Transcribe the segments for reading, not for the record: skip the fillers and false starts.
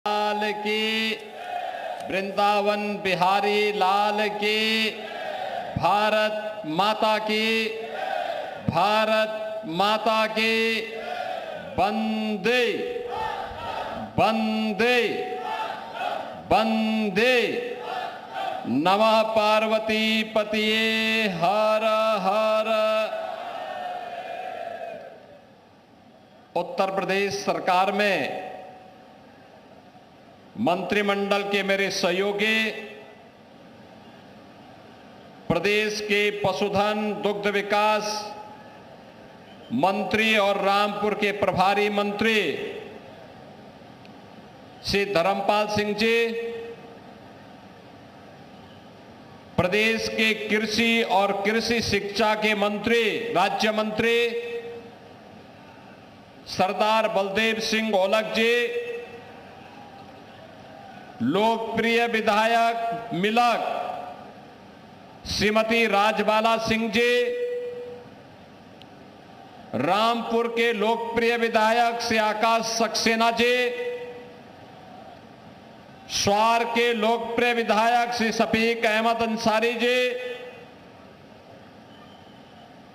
लाल की, वृंदावन बिहारी लाल की, भारत माता की, भारत माता की। वंदे वंदे वंदे। नमः पार्वती पतिये हर हर। उत्तर प्रदेश सरकार में मंत्रिमंडल के मेरे सहयोगी, प्रदेश के पशुधन दुग्ध विकास मंत्री और रामपुर के प्रभारी मंत्री श्री धर्मपाल सिंह जी, प्रदेश के कृषि और कृषि शिक्षा के मंत्री राज्य मंत्री सरदार बलदेव सिंह ओलख जी, लोकप्रिय विधायक मिलक श्रीमती राजबाला सिंह जी, रामपुर के लोकप्रिय विधायक श्री आकाश सक्सेना जी, स्वार के लोकप्रिय विधायक श्री शफीक अहमद अंसारी जी,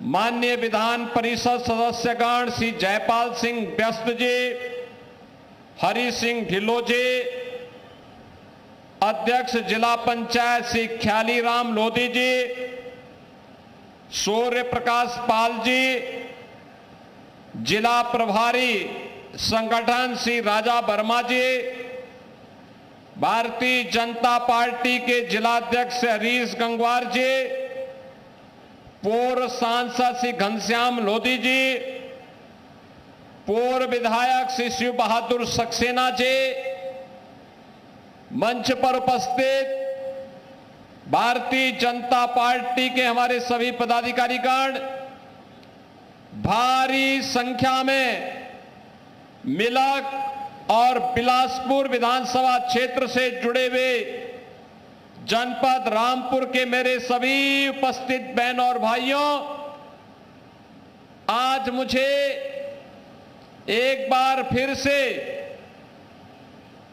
माननीय विधान परिषद सदस्यगण श्री जयपाल सिंह व्यस्त जी, हरि सिंह ढिल्लो जी, अध्यक्ष जिला पंचायत श्री ख्यालीराम लोधी जी, सूर्य प्रकाश पाल जी, जिला प्रभारी संगठन श्री राजा वर्मा जी, भारतीय जनता पार्टी के जिलाध्यक्ष हरीश गंगवार जी, पूर्व सांसद श्री घनश्याम लोधी जी, पूर्व विधायक श्री शिव बहादुर सक्सेना जी, मंच पर उपस्थित भारतीय जनता पार्टी के हमारे सभी पदाधिकारीगण, भारी संख्या में मिलक और बिलासपुर विधानसभा क्षेत्र से जुड़े हुए जनपद रामपुर के मेरे सभी उपस्थित बहन और भाइयों, आज मुझे एक बार फिर से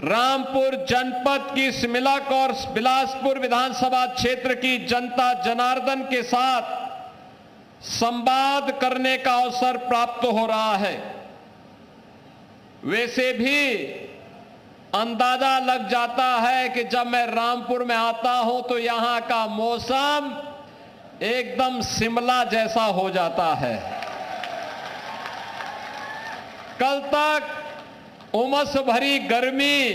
रामपुर जनपद की मिलक और बिलासपुर विधानसभा क्षेत्र की जनता जनार्दन के साथ संवाद करने का अवसर प्राप्त हो रहा है। वैसे भी अंदाजा लग जाता है कि जब मैं रामपुर में आता हूं तो यहां का मौसम एकदम शिमला जैसा हो जाता है। कल तक उमस भरी गर्मी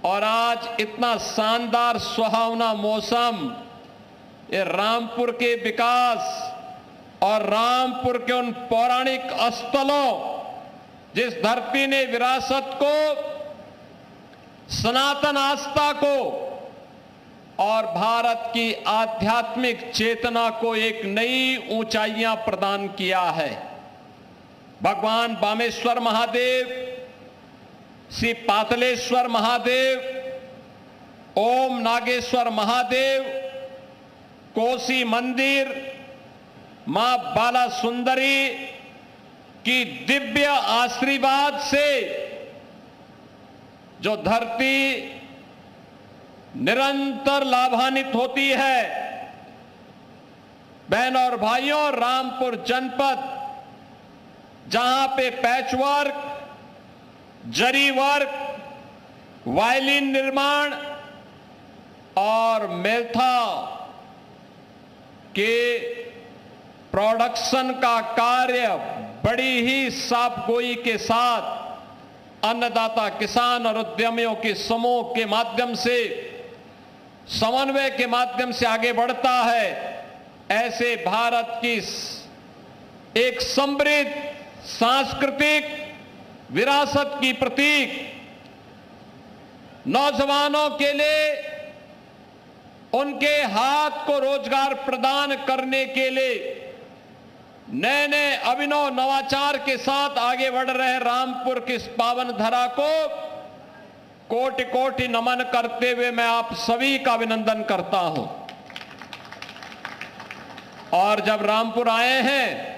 और आज इतना शानदार सुहावना मौसम, ये रामपुर के विकास और रामपुर के उन पौराणिक स्थलों, जिस धरती ने विरासत को, सनातन आस्था को और भारत की आध्यात्मिक चेतना को एक नई ऊंचाइयां प्रदान किया है। भगवान बामेश्वर महादेव, श्री पातलेश्वर महादेव, ओम नागेश्वर महादेव, कोसी मंदिर, मां बाला सुंदरी की दिव्य आशीर्वाद से जो धरती निरंतर लाभान्वित होती है। बहन और भाइयों, रामपुर जनपद जहां पे पैचवर्क, जरी वर्क, वायलिन निर्माण और मेल्था के प्रोडक्शन का कार्य बड़ी ही साफगोई के साथ अन्नदाता किसान और उद्यमियों के समूह के माध्यम से, समन्वय के माध्यम से आगे बढ़ता है, ऐसे भारत की एक समृद्ध सांस्कृतिक विरासत की प्रतीक नौजवानों के लिए उनके हाथ को रोजगार प्रदान करने के लिए नए नए अभिनव नवाचार के साथ आगे बढ़ रहे रामपुर की इस पावन धरा को कोटि कोटि नमन करते हुए मैं आप सभी का अभिनंदन करता हूं। और जब रामपुर आए हैं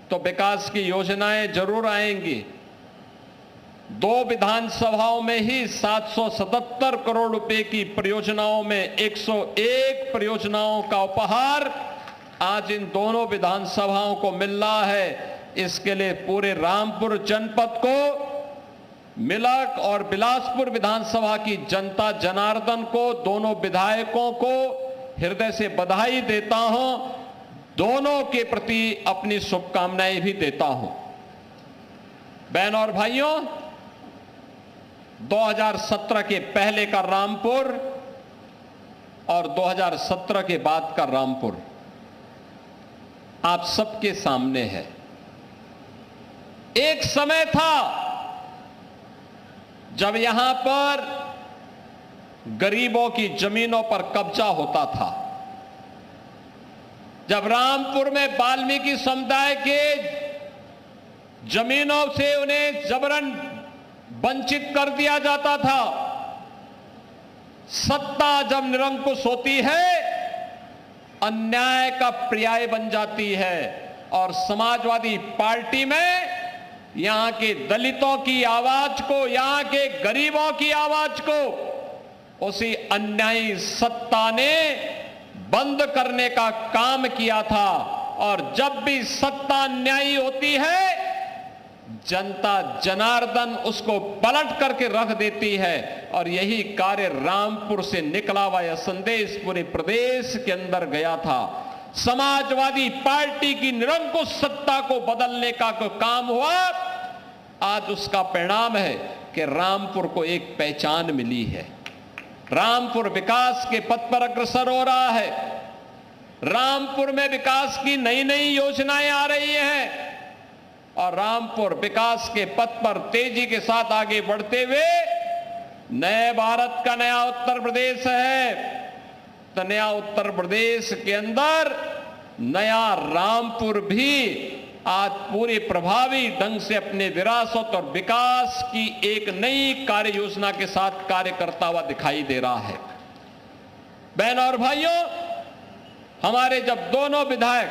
तो विकास की योजनाएं जरूर आएंगी। 2 विधानसभाओं में ही 777 करोड़ रुपए की परियोजनाओं में 101 परियोजनाओं का उपहार आज इन दोनों विधानसभाओं को मिल रहा है। इसके लिए पूरे रामपुर जनपद को, मिलक और बिलासपुर विधानसभा की जनता जनार्दन को, दोनों विधायकों को हृदय से बधाई देता हूं। दोनों के प्रति अपनी शुभकामनाएं भी देता हूं। बहनों और भाइयों, 2017 के पहले का रामपुर और 2017 के बाद का रामपुर आप सबके सामने है। एक समय था जब यहां पर गरीबों की जमीनों पर कब्जा होता था, जब रामपुर में वाल्मीकि समुदाय के जमीनों से उन्हें जबरन वंचित कर दिया जाता था। सत्ता जब निरंकुश होती है, अन्याय का पर्याय बन जाती है और समाजवादी पार्टी में यहां के दलितों की आवाज को, यहां के गरीबों की आवाज को उसी अन्यायी सत्ता ने बंद करने का काम किया था। और जब भी सत्ता अन्यायी होती है, जनता जनार्दन उसको पलट करके रख देती है। और यही कार्य रामपुर से निकला हुआ यह संदेश पूरे प्रदेश के अंदर गया था। समाजवादी पार्टी की निरंकुश सत्ता को बदलने का काम हुआ। आज उसका परिणाम है कि रामपुर को एक पहचान मिली है। रामपुर विकास के पथ पर अग्रसर हो रहा है। रामपुर में विकास की नई नई योजनाएं आ रही हैं और रामपुर विकास के पथ पर तेजी के साथ आगे बढ़ते हुए नए भारत का नया उत्तर प्रदेश है। तो नया उत्तर प्रदेश के अंदर नया रामपुर भी आज पूरी प्रभावी ढंग से अपने विरासत और विकास की एक नई कार्य योजना के साथ कार्य करता हुआ दिखाई दे रहा है। बहनों और भाइयों, हमारे जब दोनों विधायक,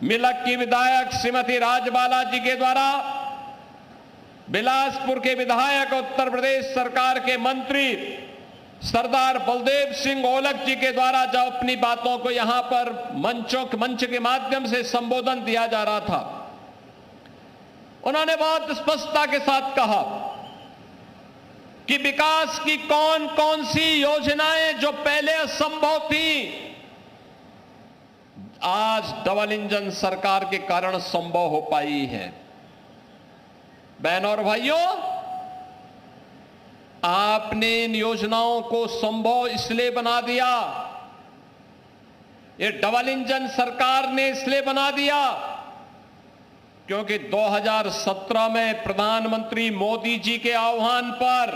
मिलक की विधायक श्रीमती राजबाला जी के द्वारा, बिलासपुर के विधायक, उत्तर प्रदेश सरकार के मंत्री सरदार बलदेव सिंह ओलख जी के द्वारा जब अपनी बातों को यहां पर मंच के माध्यम से संबोधन दिया जा रहा था, उन्होंने बहुत स्पष्टता के साथ कहा कि विकास की कौन कौन सी योजनाएं जो पहले असंभव थी, आज डबल इंजन सरकार के कारण संभव हो पाई है। बहनों और भाइयों, आपने इन योजनाओं को संभव इसलिए बना दिया, ये डबल इंजन सरकार ने इसलिए बना दिया क्योंकि 2017 में प्रधानमंत्री मोदी जी के आह्वान पर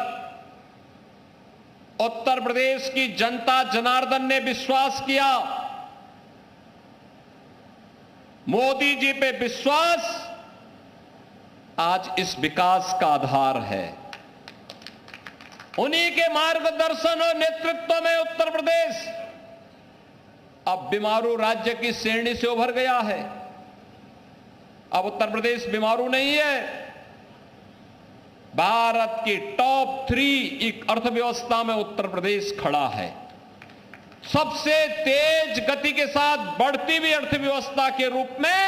उत्तर प्रदेश की जनता जनार्दन ने विश्वास किया। मोदी जी पे विश्वास आज इस विकास का आधार है। उन्हीं के मार्गदर्शन और नेतृत्व में उत्तर प्रदेश अब बीमारू राज्य की श्रेणी से उभर गया है। अब उत्तर प्रदेश बीमारू नहीं है, भारत की टॉप 3 अर्थव्यवस्था में उत्तर प्रदेश खड़ा है। सबसे तेज गति के साथ बढ़ती हुई अर्थव्यवस्था के रूप में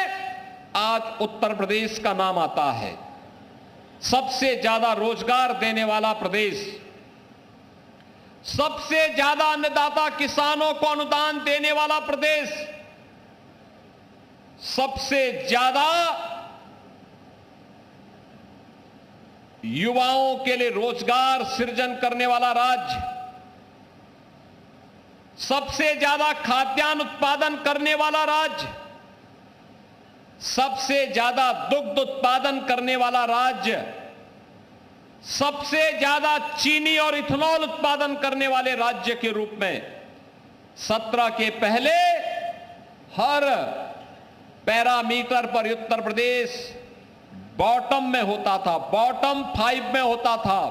आज उत्तर प्रदेश का नाम आता है। सबसे ज्यादा रोजगार देने वाला प्रदेश, सबसे ज्यादा अन्नदाता किसानों को अनुदान देने वाला प्रदेश, सबसे ज्यादा युवाओं के लिए रोजगार सृजन करने वाला राज्य, सबसे ज्यादा खाद्यान्न उत्पादन करने वाला राज्य, सबसे ज्यादा दुग्ध उत्पादन करने वाला राज्य, सबसे ज्यादा चीनी और इथेनॉल उत्पादन करने वाले राज्य के रूप में 17 के पहले हर पैरामीटर पर उत्तर प्रदेश बॉटम में होता था, बॉटम 5 में होता था।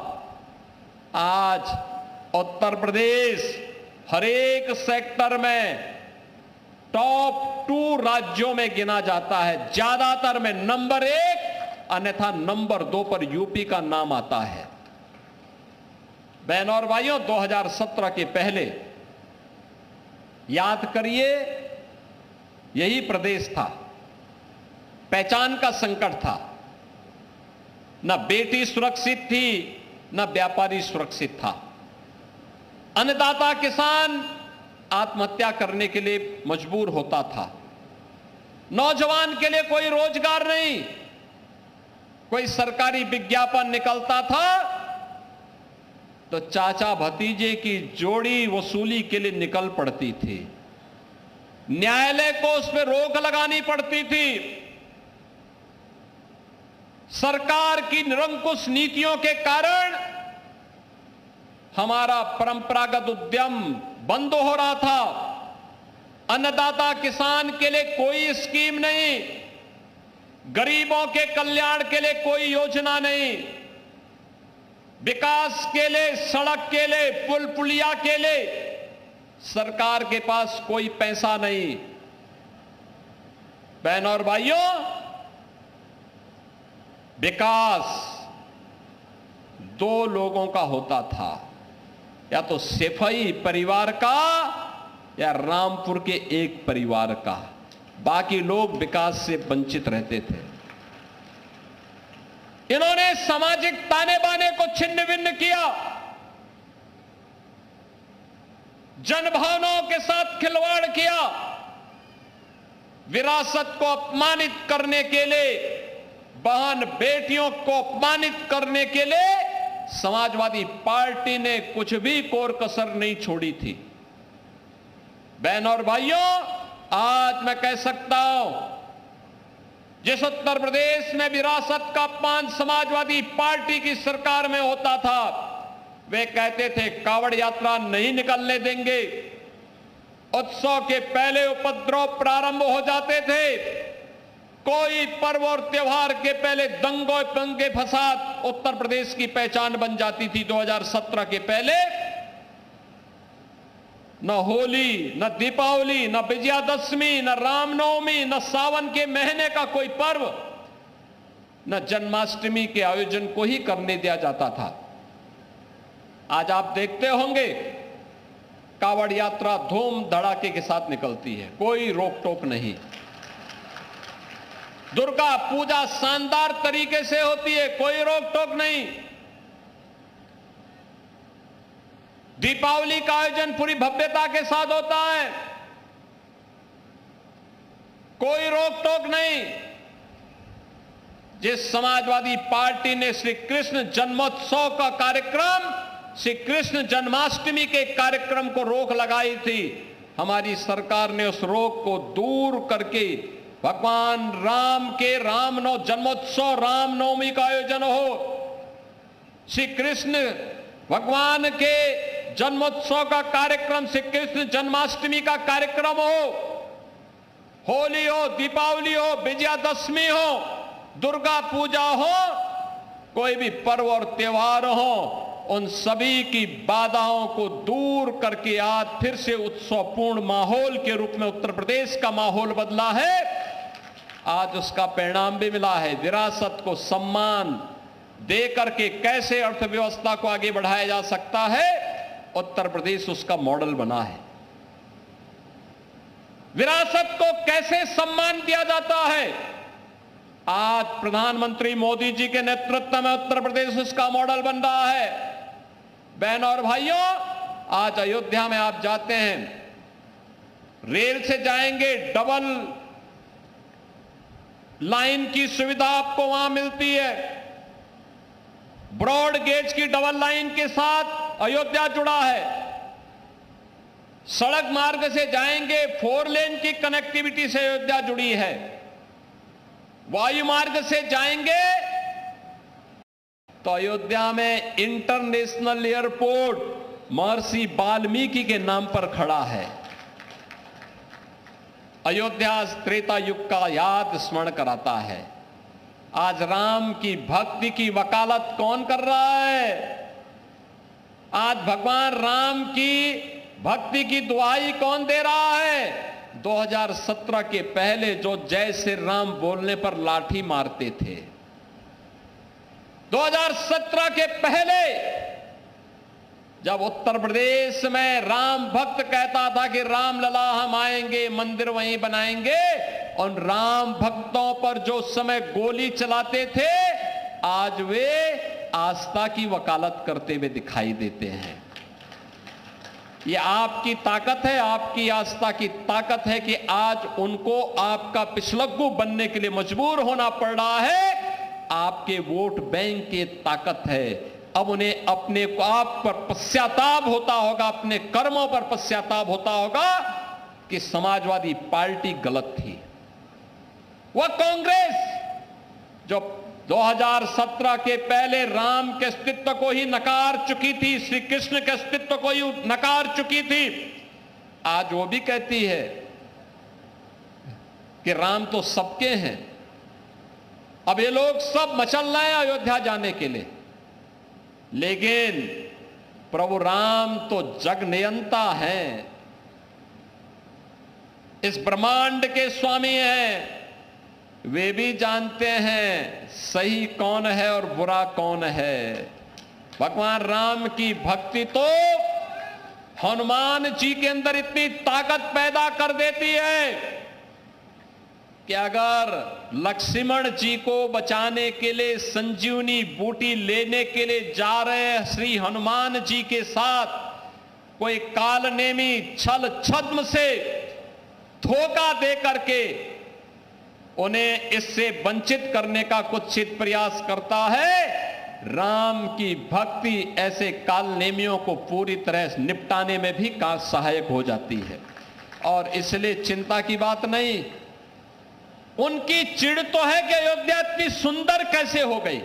आज उत्तर प्रदेश हर एक सेक्टर में टॉप 2 राज्यों में गिना जाता है। ज्यादातर में नंबर 1 अन्यथा नंबर 2 पर यूपी का नाम आता है। बहनों और भाइयों, 2017 के पहले याद करिए, यही प्रदेश था, पहचान का संकट था। न बेटी सुरक्षित थी, न व्यापारी सुरक्षित था। अन्नदाता किसान आत्महत्या करने के लिए मजबूर होता था। नौजवान के लिए कोई रोजगार नहीं, कोई सरकारी विज्ञापन निकलता था तो चाचा भतीजे की जोड़ी वसूली के लिए निकल पड़ती थी। न्यायालय को उस पर रोक लगानी पड़ती थी। सरकार की निरंकुश नीतियों के कारण हमारा परंपरागत उद्यम बंद हो रहा था। अन्नदाता किसान के लिए कोई स्कीम नहीं, गरीबों के कल्याण के लिए कोई योजना नहीं, विकास के लिए, सड़क के लिए, पुल पुलिया के लिए सरकार के पास कोई पैसा नहीं। बहनों और भाइयों, विकास दो लोगों का होता था, या तो सेफई परिवार का या रामपुर के एक परिवार का। बाकी लोग विकास से वंचित रहते थे। इन्होंने सामाजिक ताने बाने को छिन्न भिन्न किया, जनभावनाओं के साथ खिलवाड़ किया, विरासत को अपमानित करने के लिए, बहन बेटियों को अपमानित करने के लिए समाजवादी पार्टी ने कुछ भी कोर कसर नहीं छोड़ी थी। बहनों और भाइयों, आज मैं कह सकता हूं, जिस उत्तर प्रदेश में विरासत का अपमान समाजवादी पार्टी की सरकार में होता था, वे कहते थे कावड़ यात्रा नहीं निकलने देंगे। उत्सव के पहले उपद्रव प्रारंभ हो जाते थे। कोई पर्व और त्योहार के पहले दंगे फसाद उत्तर प्रदेश की पहचान बन जाती थी। 2017 के पहले न होली, न दीपावली, न विजयादशमी, न रामनवमी, न सावन के महीने का कोई पर्व, न जन्माष्टमी के आयोजन को ही करने दिया जाता था। आज आप देखते होंगे कावड़ यात्रा धूम धड़ाके के साथ निकलती है, कोई रोक टोक नहीं। दुर्गा पूजा शानदार तरीके से होती है, कोई रोक टोक नहीं। दीपावली का आयोजन पूरी भव्यता के साथ होता है, कोई रोक टोक नहीं। जिस समाजवादी पार्टी ने श्री कृष्ण जन्मोत्सव का कार्यक्रम, श्री कृष्ण जन्माष्टमी के कार्यक्रम को रोक लगाई थी, हमारी सरकार ने उस रोक को दूर करके भगवान राम के जन्मोत्सव रामनवमी का आयोजन हो, श्री कृष्ण भगवान के जन्मोत्सव का कार्यक्रम, श्री कृष्ण जन्माष्टमी का कार्यक्रम हो, होली हो, दीपावली हो, विजयादशमी हो, दुर्गा पूजा हो, कोई भी पर्व और त्योहार हो, उन सभी की बाधाओं को दूर करके आज फिर से उत्सवपूर्ण माहौल के रूप में उत्तर प्रदेश का माहौल बदला है। आज उसका परिणाम भी मिला है। विरासत को सम्मान दे करके कैसे अर्थव्यवस्था को आगे बढ़ाया जा सकता है, उत्तर प्रदेश उसका मॉडल बना है। विरासत को कैसे सम्मान दिया जाता है, आज प्रधानमंत्री मोदी जी के नेतृत्व में उत्तर प्रदेश उसका मॉडल बन रहा है। बहनों और भाइयों, आज अयोध्या में आप जाते हैं, रेल से जाएंगे, डबल लाइन की सुविधा आपको वहां मिलती है। ब्रॉड गेज की डबल लाइन के साथ अयोध्या जुड़ा है। सड़क मार्ग से जाएंगे, 4 लेन की कनेक्टिविटी से अयोध्या जुड़ी है। वायु मार्ग से जाएंगे तो अयोध्या में इंटरनेशनल एयरपोर्ट महर्षि वाल्मीकि के नाम पर खड़ा है। अयोध्या त्रेता युग का याद स्मरण कराता है। आज राम की भक्ति की वकालत कौन कर रहा है? आज भगवान राम की भक्ति की दुहाई कौन दे रहा है? 2017 के पहले जो जय श्री राम बोलने पर लाठी मारते थे, 2017 के पहले जब उत्तर प्रदेश में राम भक्त कहता था कि रामलला हम आएंगे, मंदिर वहीं बनाएंगे, और राम भक्तों पर जो समय गोली चलाते थे, आज वे आस्था की वकालत करते हुए दिखाई देते हैं। ये आपकी ताकत है, आपकी आस्था की ताकत है कि आज उनको आपका पिछलग्गू बनने के लिए मजबूर होना पड़ रहा है। आपके वोट बैंक की ताकत है। अब उन्हें अपने आप पर पश्चाताप होता होगा, अपने कर्मों पर पश्चाताप होता होगा कि समाजवादी पार्टी गलत थी। वह कांग्रेस जो 2017 के पहले राम के अस्तित्व को ही नकार चुकी थी, श्री कृष्ण के अस्तित्व को ही नकार चुकी थी, आज वो भी कहती है कि राम तो सबके हैं। अब ये लोग सब मचल रहे हैं अयोध्या जाने के लिए, लेकिन प्रभु राम तो जग नियंता हैं, इस ब्रह्मांड के स्वामी हैं। वे भी जानते हैं सही कौन है और बुरा कौन है। भगवान राम की भक्ति तो हनुमान जी के अंदर इतनी ताकत पैदा कर देती है कि अगर लक्ष्मण जी को बचाने के लिए संजीवनी बूटी लेने के लिए जा रहे श्री हनुमान जी के साथ कोई कालनेमी छल छद्म से धोखा दे करके उन्हें इससे वंचित करने का कुत्सित प्रयास करता है, राम की भक्ति ऐसे कालनेमियों को पूरी तरह निपटाने में भी सहायक हो जाती है। और इसलिए चिंता की बात नहीं। उनकी चिढ़ तो है कि अयोध्या इतनी सुंदर कैसे हो गई।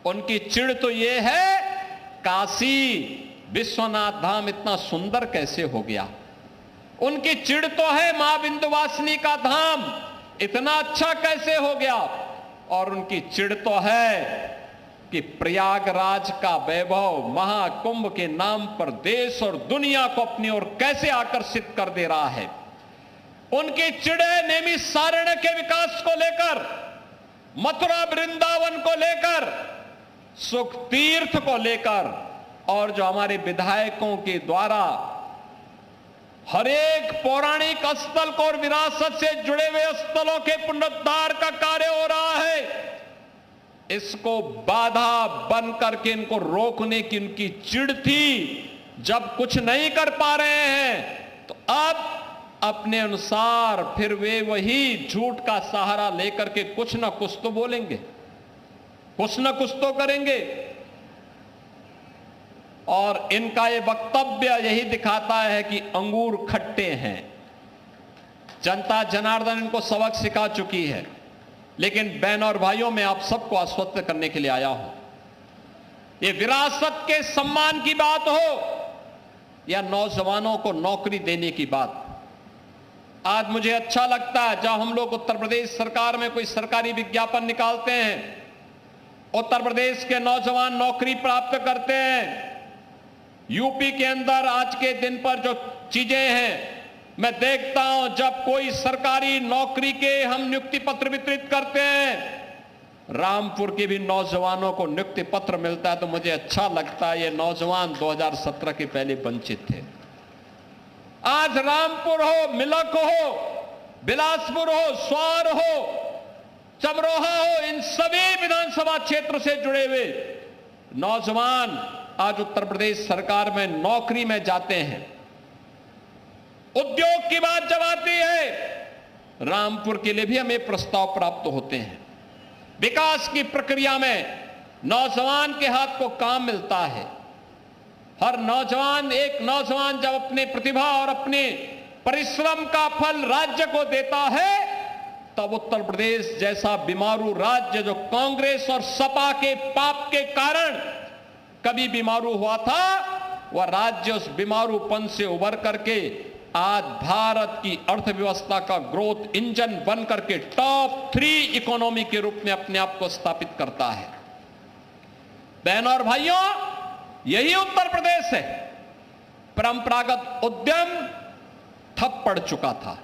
उनकी चिढ़ तो यह है काशी विश्वनाथ धाम इतना सुंदर कैसे हो गया। उनकी चिढ़ तो है मां विंध्यवासिनी का धाम इतना अच्छा कैसे हो गया। और उनकी चिढ़ तो है कि प्रयागराज का वैभव महाकुंभ के नाम पर देश और दुनिया को अपनी ओर कैसे आकर्षित कर दे रहा है। उनकी चिढ़ है नैमिषारण्य के विकास को लेकर, मथुरा वृंदावन को लेकर, सुख तीर्थ को लेकर, और जो हमारे विधायकों के द्वारा हर एक पौराणिक स्थल को और विरासत से जुड़े हुए स्थलों के पुनरुद्धार का कार्य हो रहा है, इसको बाधा बन करके इनको रोकने की उनकी चिढ़ थी। जब कुछ नहीं कर पा रहे हैं तो अब अपने अनुसार फिर वे वही झूठ का सहारा लेकर के कुछ ना कुछ तो बोलेंगे, कुछ ना कुछ तो करेंगे। और इनका ये वक्तव्य यही दिखाता है कि अंगूर खट्टे हैं। जनता जनार्दन इनको सबक सिखा चुकी है। लेकिन बहनों और भाइयों, मैं आप सबको आश्वस्त करने के लिए आया हूं। ये विरासत के सम्मान की बात हो या नौजवानों को नौकरी देने की बात, आज मुझे अच्छा लगता है जब हम लोग उत्तर प्रदेश सरकार में कोई सरकारी विज्ञापन निकालते हैं, उत्तर प्रदेश के नौजवान नौकरी प्राप्त करते हैं। यूपी के अंदर आज के दिन पर जो चीजें हैं, मैं देखता हूं जब कोई सरकारी नौकरी के हम नियुक्ति पत्र वितरित करते हैं, रामपुर के भी नौजवानों को नियुक्ति पत्र मिलता है तो मुझे अच्छा लगता है। ये नौजवान 2017 के पहले वंचित थे। आज रामपुर हो, मिलक हो, बिलासपुर हो, स्वार हो, चमरोहा हो, इन सभी विधानसभा क्षेत्र से जुड़े हुए नौजवान आज उत्तर प्रदेश सरकार में नौकरी में जाते हैं। उद्योग की बात जब आती है, रामपुर के लिए भी हमें प्रस्ताव प्राप्त होते हैं। विकास की प्रक्रिया में नौजवान के हाथ को काम मिलता है। हर नौजवान, एक नौजवान जब अपनी प्रतिभा और अपने परिश्रम का फल राज्य को देता है, तब उत्तर प्रदेश जैसा बीमारू राज्य जो कांग्रेस और सपा के पाप के कारण कभी बीमारू हुआ था, वह राज्य उस बीमारूपन से उबर करके आज भारत की अर्थव्यवस्था का ग्रोथ इंजन बन करके टॉप 3 इकोनॉमी के रूप में अपने आप को स्थापित करता है। बहनों और भाइयों, यही उत्तर प्रदेश है। परंपरागत उद्यम ठप पड़ चुका था।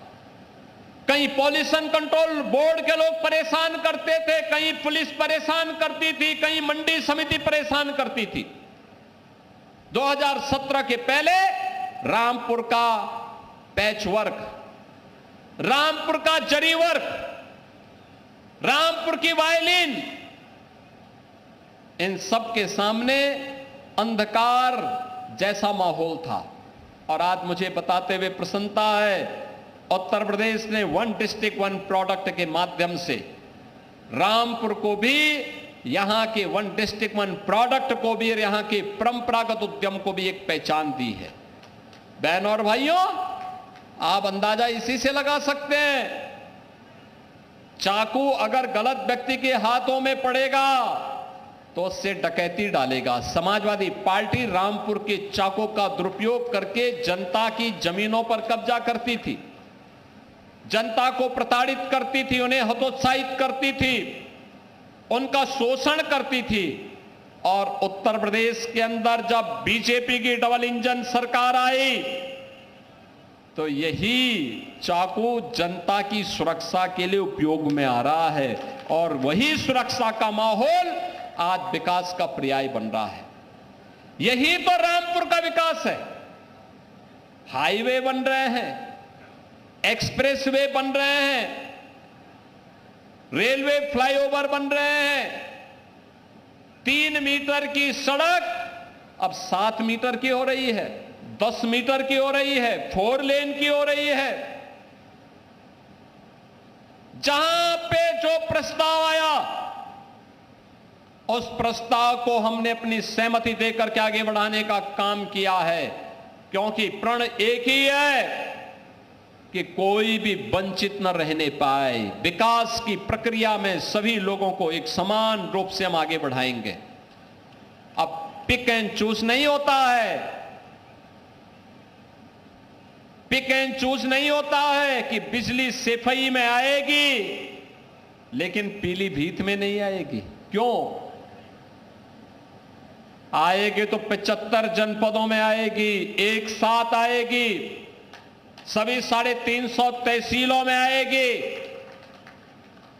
कहीं पॉल्यूशन कंट्रोल बोर्ड के लोग परेशान करते थे, कहीं पुलिस परेशान करती थी, कहीं मंडी समिति परेशान करती थी। 2017 के पहले रामपुर का पैच वर्क, रामपुर का जरी वर्क, रामपुर की वायलिन, इन सब के सामने अंधकार जैसा माहौल था। और आज मुझे बताते हुए प्रसन्नता है, उत्तर प्रदेश ने वन डिस्ट्रिक्ट वन प्रोडक्ट के माध्यम से रामपुर को भी, यहां के वन डिस्ट्रिक्ट वन प्रोडक्ट को भी और यहां के परंपरागत उद्यम को भी एक पहचान दी है। बहनों और भाइयों, आप अंदाजा इसी से लगा सकते हैं, चाकू अगर गलत व्यक्ति के हाथों में पड़ेगा तो उससे डकैती डालेगा। समाजवादी पार्टी रामपुर के चाकू का दुरुपयोग करके जनता की जमीनों पर कब्जा करती थी, जनता को प्रताड़ित करती थी, उन्हें हतोत्साहित करती थी, उनका शोषण करती थी। और उत्तर प्रदेश के अंदर जब बीजेपी की डबल इंजन सरकार आई तो यही चाकू जनता की सुरक्षा के लिए उपयोग में आ रहा है और वही सुरक्षा का माहौल आज विकास का पर्याय बन रहा है। यही तो रामपुर का विकास है। हाईवे बन रहे हैं, एक्सप्रेसवे बन रहे हैं, रेलवे फ्लाईओवर बन रहे हैं, 3 मीटर की सड़क अब 7 मीटर की हो रही है, 10 मीटर की हो रही है, 4 लेन की हो रही है। जहां पे जो प्रस्ताव आया उस प्रस्ताव को हमने अपनी सहमति देकर के आगे बढ़ाने का काम किया है, क्योंकि प्रण एक ही है कि कोई भी वंचित न रहने पाए। विकास की प्रक्रिया में सभी लोगों को एक समान रूप से हम आगे बढ़ाएंगे। अब पिक एंड चूज नहीं होता है, पिक एंड चूज नहीं होता है कि बिजली सेफई में आएगी लेकिन पीलीभीत में नहीं आएगी। क्यों आएगी? तो 75 जनपदों में आएगी, एक साथ आएगी, सभी 350 तहसीलों में आएगी,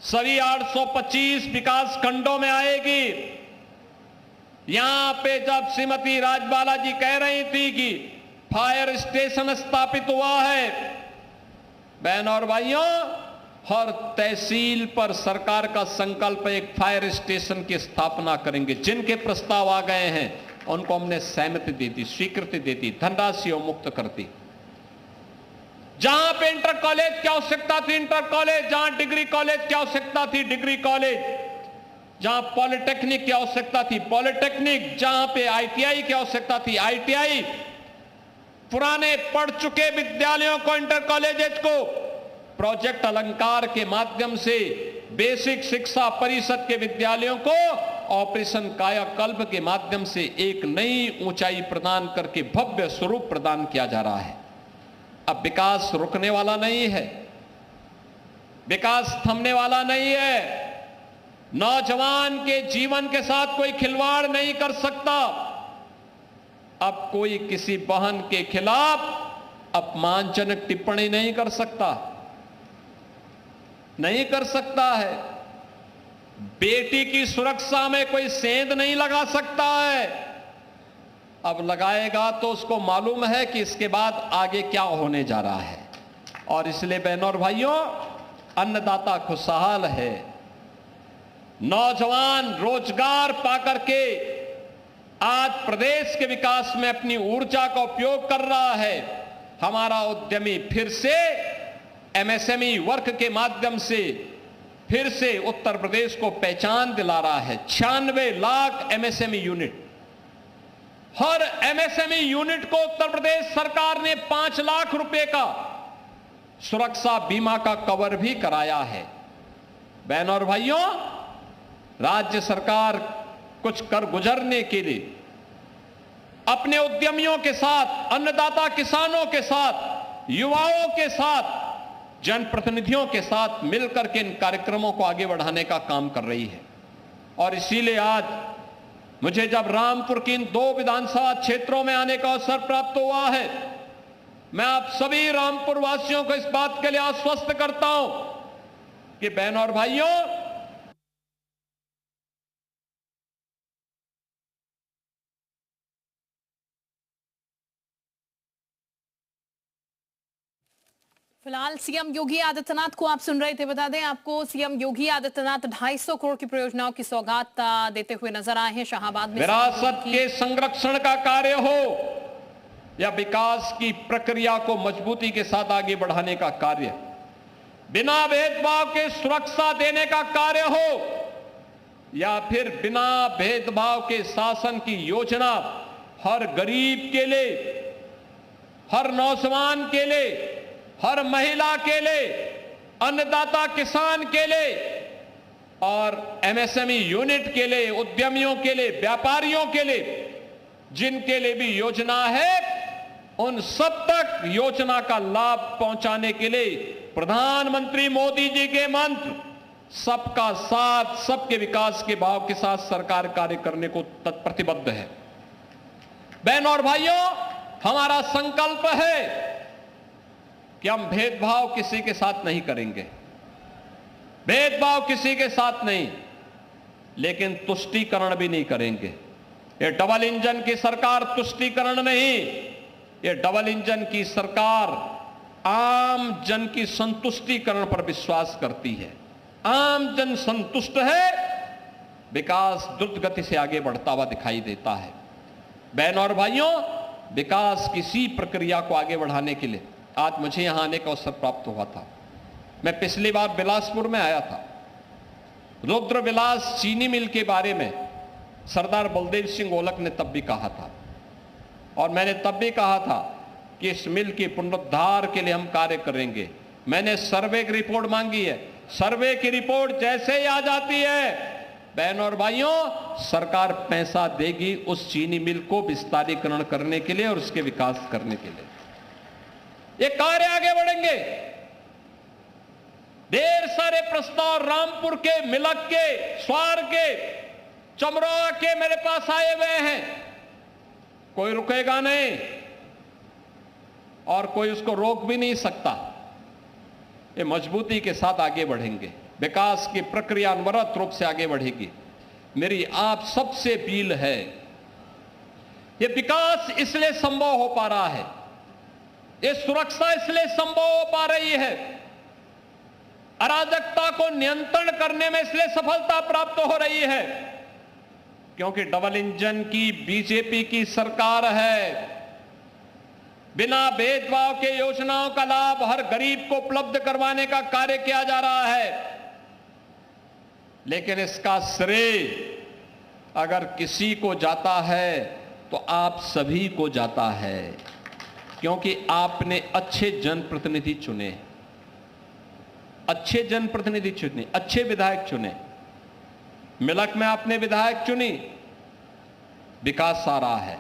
सभी 825 विकास खंडों में आएगी। यहां पे जब श्रीमती राजबाला जी कह रही थी कि फायर स्टेशन स्थापित हुआ है, बहनों और भाइयों, हर तहसील पर सरकार का संकल्प एक फायर स्टेशन की स्थापना करेंगे। जिनके प्रस्ताव आ गए हैं उनको हमने सहमति दी थी, स्वीकृति दी थी, धनराशि मुक्त कर दी। जहां पे इंटर कॉलेज की आवश्यकता थी इंटर कॉलेज, जहां डिग्री कॉलेज की आवश्यकता थी डिग्री कॉलेज, जहां पॉलिटेक्निक की आवश्यकता थी पॉलिटेक्निक, जहां पे आईटीआई की आवश्यकता थी आईटीआई, पुराने पढ़ चुके विद्यालयों को, इंटर कॉलेजेस को प्रोजेक्ट अलंकार के माध्यम से, बेसिक शिक्षा परिषद के विद्यालयों को ऑपरेशन कायाकल्प के माध्यम से एक नई ऊंचाई प्रदान करके भव्य स्वरूप प्रदान किया जा रहा है। अब विकास रुकने वाला नहीं है, विकास थमने वाला नहीं है। नौजवान के जीवन के साथ कोई खिलवाड़ नहीं कर सकता। अब कोई किसी बहन के खिलाफ अपमानजनक टिप्पणी नहीं कर सकता, नहीं कर सकता है। बेटी की सुरक्षा में कोई सेंध नहीं लगा सकता है। अब लगाएगा तो उसको मालूम है कि इसके बाद आगे क्या होने जा रहा है। और इसलिए बहनों और भाइयों, अन्नदाता खुशहाल है, नौजवान रोजगार पाकर के आज प्रदेश के विकास में अपनी ऊर्जा का उपयोग कर रहा है। हमारा उद्यमी फिर से एमएसएमई वर्क के माध्यम से फिर से उत्तर प्रदेश को पहचान दिला रहा है। 96 लाख एमएसएमई यूनिट, हर एमएसएमई यूनिट को उत्तर प्रदेश सरकार ने 5 लाख रुपए का सुरक्षा बीमा का कवर भी कराया है। बहनों और भाइयों, राज्य सरकार कुछ कर गुजरने के लिए अपने उद्यमियों के साथ, अन्नदाता किसानों के साथ, युवाओं के साथ, जनप्रतिनिधियों के साथ मिलकर के इन कार्यक्रमों को आगे बढ़ाने का काम कर रही है। और इसीलिए आज मुझे जब रामपुर की इन 2 विधानसभा क्षेत्रों में आने का अवसर प्राप्त हुआ है मैं आप सभी रामपुर वासियों को इस बात के लिए आश्वस्त करता हूं कि बहनों और भाइयों, फिलहाल सीएम योगी आदित्यनाथ को आप सुन रहे थे। बता दें आपको, सीएम योगी आदित्यनाथ 250 करोड़ की परियोजनाओं की सौगात देते हुए नजर आए हैं। शाहबाद में विरासत के संरक्षण का कार्य हो या विकास की प्रक्रिया को मजबूती के साथ आगे बढ़ाने का कार्य, बिना भेदभाव के सुरक्षा देने का कार्य हो या फिर बिना भेदभाव के शासन की योजना हर गरीब के लिए, हर नौजवान के लिए, हर महिला के लिए, अन्नदाता किसान के लिए और एमएसएमई यूनिट के लिए, उद्यमियों के लिए, व्यापारियों के लिए, जिनके लिए भी योजना है, उन सब तक योजना का लाभ पहुंचाने के लिए प्रधानमंत्री मोदी जी के मंत्र सबका साथ, सबके विकास के भाव के साथ सरकार कार्य करने को प्रतिबद्ध है। बहनों और भाइयों, हमारा संकल्प है कि हम भेदभाव किसी के साथ नहीं करेंगे, भेदभाव किसी के साथ नहीं, लेकिन तुष्टीकरण भी नहीं करेंगे। ये डबल इंजन की सरकार तुष्टीकरण नहीं, ये डबल इंजन की सरकार आम जन की संतुष्टीकरण पर विश्वास करती है। आम जन संतुष्ट है, विकास द्रुत गति से आगे बढ़ता हुआ दिखाई देता है। बहनों और भाइयों, विकास किसी प्रक्रिया को आगे बढ़ाने के लिए आज मुझे यहां आने का अवसर प्राप्त हुआ था। मैं पिछली बार बिलासपुर में आया था। रुद्र विलास चीनी मिल के बारे में सरदार बलदेव सिंह ओलक ने तब भी कहा था और मैंने तब भी कहा था कि इस मिल के पुनरुद्धार के लिए हम कार्य करेंगे। मैंने सर्वे की रिपोर्ट मांगी है। सर्वे की रिपोर्ट जैसे ही आ जाती है, बहनों और भाइयों, सरकार पैसा देगी उस चीनी मिल को विस्तारीकरण करने के लिए और उसके विकास करने के लिए। ये कार्य आगे बढ़ेंगे। ढेर सारे प्रस्ताव रामपुर के, मिलक के, स्वार के, चमरोआ के मेरे पास आए हुए हैं। कोई रुकेगा नहीं और कोई उसको रोक भी नहीं सकता। ये मजबूती के साथ आगे बढ़ेंगे। विकास की प्रक्रिया अनवरत रूप से आगे बढ़ेगी। मेरी आप सबसे अपील है, ये विकास इसलिए संभव हो पा रहा है, ये सुरक्षा इसलिए संभव हो पा रही है, अराजकता को नियंत्रण करने में इसलिए सफलता प्राप्त हो रही है क्योंकि डबल इंजन की बीजेपी की सरकार है। बिना भेदभाव के योजनाओं का लाभ हर गरीब को उपलब्ध करवाने का कार्य किया जा रहा है, लेकिन इसका श्रेय अगर किसी को जाता है तो आप सभी को जाता है, क्योंकि आपने अच्छे जनप्रतिनिधि चुने, अच्छे जनप्रतिनिधि चुने, अच्छे विधायक चुने। मिलक में आपने विधायक चुनी, विकास आ रहा है,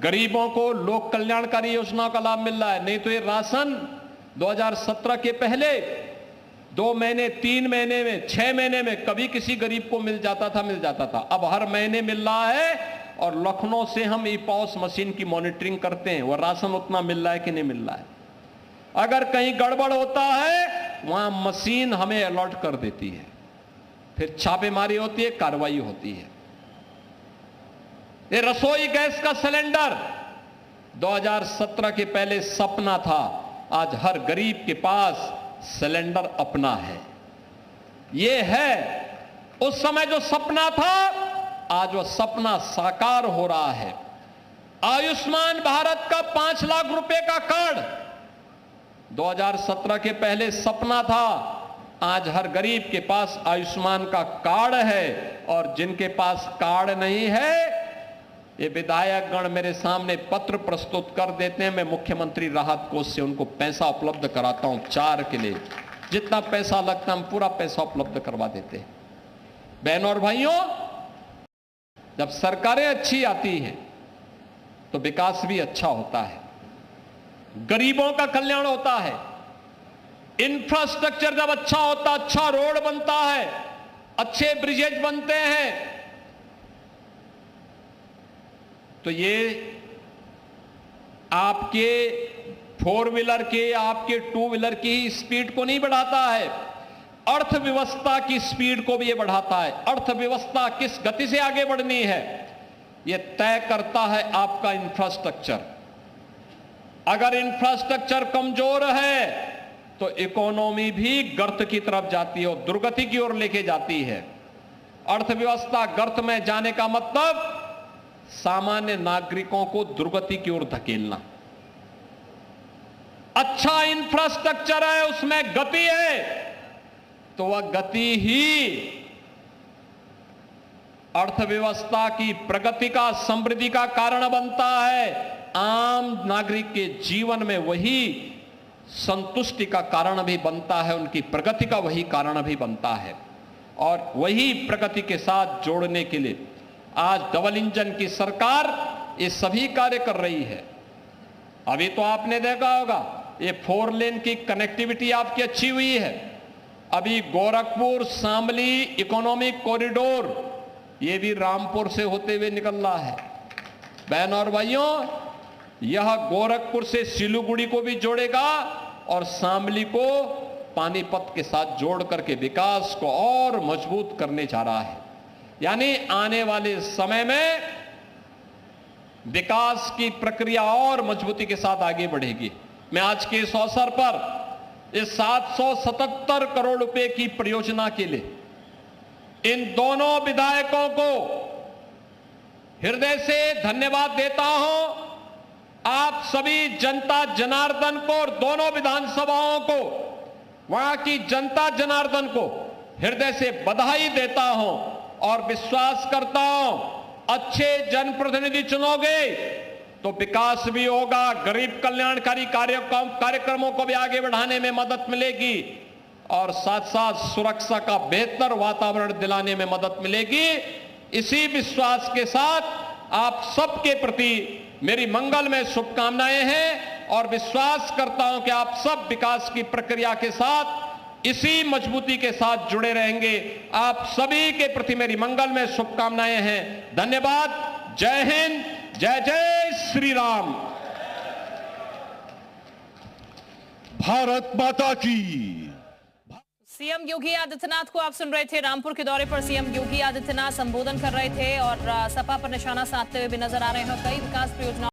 गरीबों को लोक कल्याणकारी योजनाओं का लाभ मिल रहा है। नहीं तो ये राशन 2017 के पहले 2 महीने, 3 महीने में, 6 महीने में कभी किसी गरीब को मिल जाता था। अब हर महीने मिल रहा है और लखनऊ से हम ई-पॉस मशीन की मॉनिटरिंग करते हैं, वो राशन उतना मिल रहा है कि नहीं मिल रहा है। अगर कहीं गड़बड़ होता है, वहां मशीन हमें अलर्ट कर देती है, फिर छापेमारी होती है, कार्रवाई होती है। ये रसोई गैस का सिलेंडर 2017 के पहले सपना था, आज हर गरीब के पास सिलेंडर अपना है। ये है, उस समय जो सपना था आज वो सपना साकार हो रहा है। आयुष्मान भारत का 5 लाख रुपए का कार्ड 2017 के पहले सपना था, आज हर गरीब के पास आयुष्मान का कार्ड है। और जिनके पास कार्ड नहीं है, ये विधायकगण मेरे सामने पत्र प्रस्तुत कर देते हैं, मैं मुख्यमंत्री राहत कोष से उनको पैसा उपलब्ध कराता हूं उपचार के लिए। जितना पैसा लगता है हम पूरा पैसा उपलब्ध करवा देते हैं। बहनों और भाइयों, जब सरकारें अच्छी आती हैं तो विकास भी अच्छा होता है, गरीबों का कल्याण होता है। इंफ्रास्ट्रक्चर जब अच्छा होता, अच्छा रोड बनता है, अच्छे ब्रिजेज बनते हैं, तो ये आपके फोर व्हीलर के, आपके टू व्हीलर की ही स्पीड को नहीं बढ़ाता है, अर्थव्यवस्था की स्पीड को भी ये बढ़ाता है। अर्थव्यवस्था किस गति से आगे बढ़नी है, ये तय करता है आपका इंफ्रास्ट्रक्चर। अगर इंफ्रास्ट्रक्चर कमजोर है तो इकोनॉमी भी गर्त की तरफ जाती है और दुर्गति की ओर लेके जाती है। अर्थव्यवस्था गर्त में जाने का मतलब सामान्य नागरिकों को दुर्गति की ओर धकेलना। अच्छा इंफ्रास्ट्रक्चर है, उसमें गति है, तो वह गति ही अर्थव्यवस्था की प्रगति का, समृद्धि का कारण बनता है। आम नागरिक के जीवन में वही संतुष्टि का कारण भी बनता है, उनकी प्रगति का वही कारण भी बनता है। और वही प्रगति के साथ जोड़ने के लिए आज डबल इंजन की सरकार ये सभी कार्य कर रही है। अभी तो आपने देखा होगा ये 4 लेन की कनेक्टिविटी आपकी अच्छी हुई है। अभी गोरखपुर शामली इकोनॉमिक कॉरिडोर ये भी रामपुर से होते हुए निकल रहा है। बहनों और भाइयों, यह गोरखपुर से सिलीगुड़ी को भी जोड़ेगा और शामली को पानीपत के साथ जोड़ करके विकास को और मजबूत करने जा रहा है। यानी आने वाले समय में विकास की प्रक्रिया और मजबूती के साथ आगे बढ़ेगी। मैं आज के इस अवसर पर इस 777 करोड़ रुपए की परियोजना के लिए इन दोनों विधायकों को हृदय से धन्यवाद देता हूं। आप सभी जनता जनार्दन को और दोनों विधानसभाओं को, वहां की जनता जनार्दन को हृदय से बधाई देता हूं और विश्वास करता हूं अच्छे जनप्रतिनिधि चुनोगे तो विकास भी होगा, गरीब कल्याणकारी कार्यक्रमों को भी आगे बढ़ाने में मदद मिलेगी और साथ साथ सुरक्षा का बेहतर वातावरण दिलाने में मदद मिलेगी। इसी विश्वास के साथ आप सबके प्रति मेरी मंगलमय शुभकामनाएं हैं और विश्वास करता हूं कि आप सब विकास की प्रक्रिया के साथ इसी मजबूती के साथ जुड़े रहेंगे। आप सभी के प्रति मेरी मंगलमय शुभकामनाएं हैं। धन्यवाद। जय हिंद, जय जय श्री राम। भारत माता की। सीएम योगी आदित्यनाथ को आप सुन रहे थे। रामपुर के दौरे पर सीएम योगी आदित्यनाथ संबोधन कर रहे थे और सपा पर निशाना साधते हुए भी नजर आ रहे हैं। कई विकास परियोजनाओं